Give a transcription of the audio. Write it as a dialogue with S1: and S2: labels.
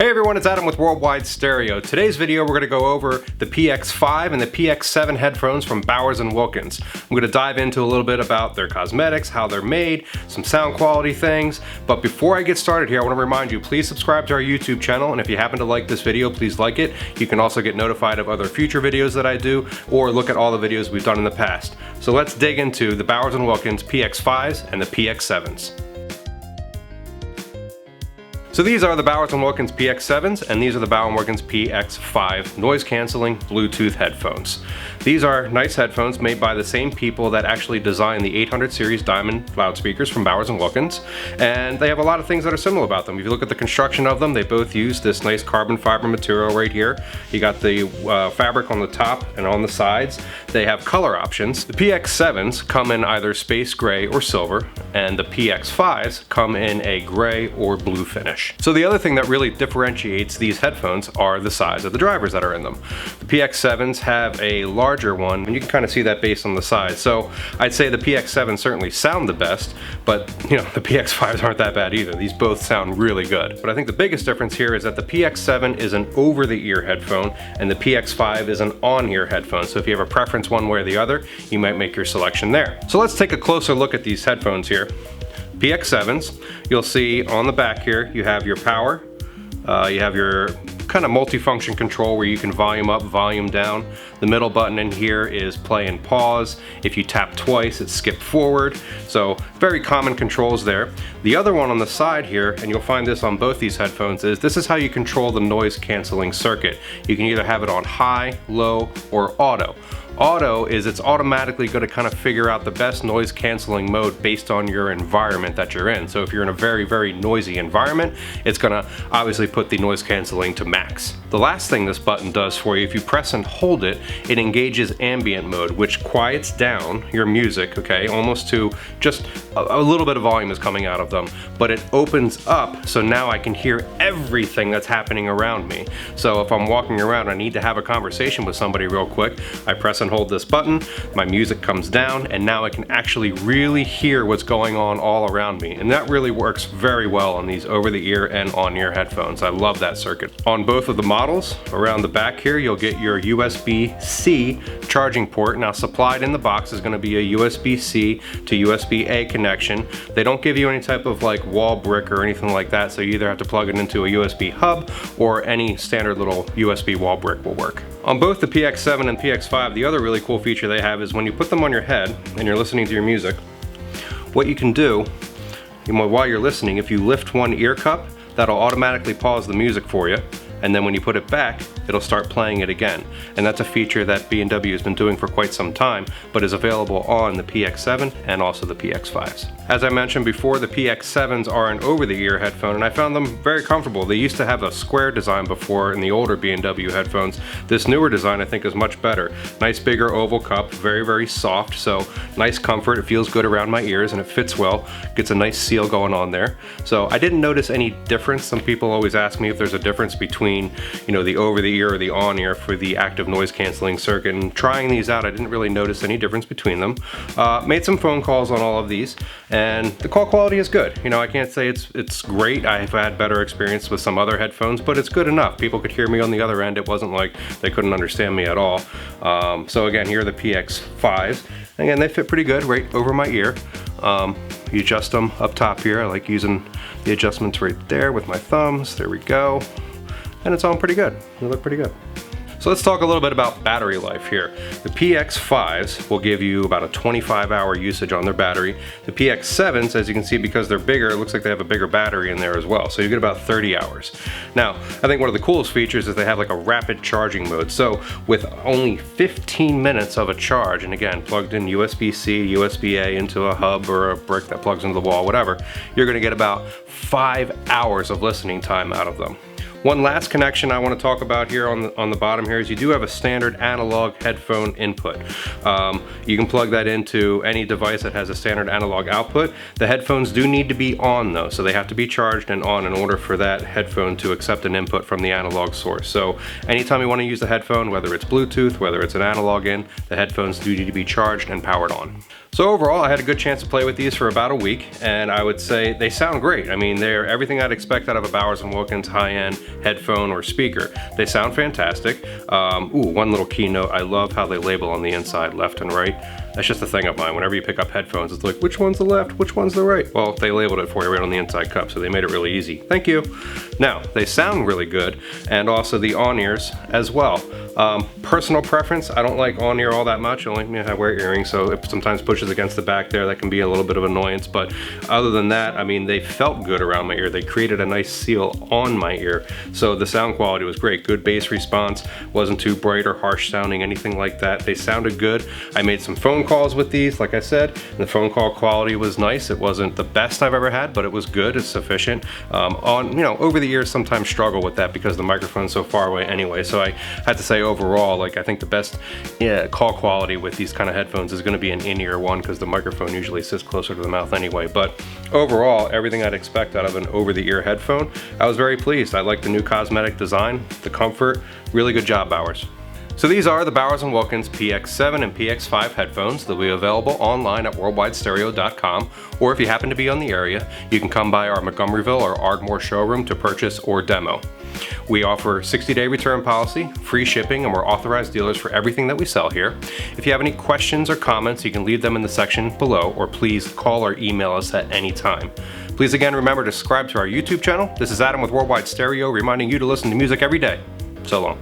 S1: Hey everyone, it's Adam with Worldwide Stereo. Today's video we're going to go over the PX5 and the PX7 headphones from Bowers & Wilkins. I'm going to dive into a little bit about their cosmetics, how they're made, some sound quality things. But before I get started here, I want to remind you, please subscribe to our YouTube channel, and if you happen to like this video, please like it. You can also get notified of other future videos that I do, or look at all the videos we've done in the past. So let's dig into the Bowers & Wilkins PX5s and the PX7s. So these are the Bowers & Wilkins PX7s, and these are the Bowers & Wilkins PX5 noise canceling Bluetooth headphones. These are nice headphones made by the same people that actually designed the 800 series Diamond loudspeakers from Bowers & Wilkins, and they have a lot of things that are similar about them. If you look at the construction of them, they both use this nice carbon fiber material right here. You got the fabric on the top and on the sides. They have color options. The PX7s come in either space gray or silver, and the PX5s come in a gray or blue finish. So the other thing that really differentiates these headphones are the size of the drivers that are in them. The PX7s have a larger one, and you can kind of see that based on the size. So I'd say the PX7s certainly sound the best, but you know, the PX5s aren't that bad either. These both sound really good. But I think the biggest difference here is that the PX7 is an over-the-ear headphone, and the PX5 is an on-ear headphone. So if you have a preference one way or the other, you might make your selection there. So let's take a closer look at these headphones here. PX7s, you'll see on the back here, you have your power, you have your kind of multi-function control where you can volume up, volume down. The middle button in here is play and pause. If you tap twice, it's skip forward. So very common controls there. The other one on the side here, and you'll find this on both these headphones, is this is how you control the noise canceling circuit. You can either have it on high, low, or auto. Auto is it's automatically going to kind of figure out the best noise canceling mode based on your environment that you're in. So if you're in a very, very noisy environment, it's going to obviously put the noise canceling to max. The last thing this button does for you, if you press and hold it, it engages ambient mode, which quiets down your music, okay, almost to just a little bit of volume is coming out of them, but it opens up so now I can hear everything that's happening around me. So if I'm walking around and I need to have a conversation with somebody real quick, I press and hold this button, my music comes down, and now I can actually really hear what's going on all around me. And that really works very well on these over-the-ear and on-ear headphones. I love that circuit. On both of the models, around the back here, you'll get your USB-C charging port. Now supplied in the box is going to be a USB-C to USB-A connection. They don't give you any type of like wall brick or anything like that, so you either have to plug it into a USB hub or any standard little USB wall brick will work. On both the PX7 and PX5, the other really cool feature they have is when you put them on your head and you're listening to your music, what you can do, while you're listening, if you lift one ear cup, that'll automatically pause the music for you, and then when you put it back, it'll start playing it again. And that's a feature that B&W has been doing for quite some time, but is available on the PX7 and also the PX5s. As I mentioned before, the PX7s are an over-the-ear headphone, and I found them very comfortable. They used to have a square design before in the older B&W headphones. This newer design I think is much better. Nice bigger oval cup, very, very soft, so nice comfort. It feels good around my ears and it fits well. Gets a nice seal going on there. So I didn't notice any difference. Some people always ask me if there's a difference between, you know, the over-the-ear or the on-ear for the active noise canceling circuit, and trying these out I didn't really notice any difference between them. Made some phone calls on all of these, and the call quality is good. You know, I can't say it's great. I've had better experience with some other headphones, but it's good enough. People could hear me on the other end. It wasn't like they couldn't understand me at all. So again, here are the PX5s. Again, they fit pretty good right over my ear. You adjust them up top here. I like using the adjustments right there with my thumbs. There we go. And it's on pretty good. They look pretty good. So let's talk a little bit about battery life here. The PX5s will give you about a 25-hour usage on their battery. The PX7s, as you can see, because they're bigger, it looks like they have a bigger battery in there as well. So you get about 30 hours. Now, I think one of the coolest features is they have like a rapid charging mode. So with only 15 minutes of a charge, and again, plugged in USB-C, USB-A into a hub or a brick that plugs into the wall, whatever, you're gonna get about 5 hours of listening time out of them. One last connection I want to talk about here on the bottom here is you do have a standard analog headphone input. You can plug that into any device that has a standard analog output. The headphones do need to be on though, so they have to be charged and on in order for that headphone to accept an input from the analog source. So anytime you want to use the headphone, whether it's Bluetooth, whether it's an analog in, the headphones do need to be charged and powered on. So overall, I had a good chance to play with these for about a week, and I would say they sound great. I mean, they're everything I'd expect out of a Bowers & Wilkins high-end headphone or speaker. They sound fantastic. One little keynote, I love how they label on the inside left and right. That's just a thing of mine. Whenever you pick up headphones, it's like, which one's the left, which one's the right? Well, they labeled it for you right on the inside cup, so they made it really easy. Thank you. Now, they sound really good, and also the on-ears as well. Personal preference, I don't like on-ear all that much. I wear earrings, so it sometimes pushes against the back there. That can be a little bit of annoyance, but other than that, I mean, they felt good around my ear. They created a nice seal on my ear, so the sound quality was great. Good bass response, wasn't too bright or harsh sounding, anything like that. They sounded good. I made some phone calls with these, like I said. The phone call quality was nice. It wasn't the best I've ever had, but it was good. It's sufficient. Over the ears sometimes struggle with that because the microphone's so far away anyway. So I had to say overall, like, I think the best call quality with these kind of headphones is going to be an in-ear one because the microphone usually sits closer to the mouth anyway. But overall, everything I'd expect out of an over-the-ear headphone, I was very pleased. I like the new cosmetic design, the comfort. Really good job, Bowers. So these are the Bowers & Wilkins PX7 and PX5 headphones. They'll be available online at worldwidestereo.com, or if you happen to be on the area, you can come by our Montgomeryville or Ardmore showroom to purchase or demo. We offer 60-day return policy, free shipping, and we're authorized dealers for everything that we sell here. If you have any questions or comments, you can leave them in the section below, or please call or email us at any time. Please again remember to subscribe to our YouTube channel. This is Adam with Worldwide Stereo, reminding you to listen to music every day. So long.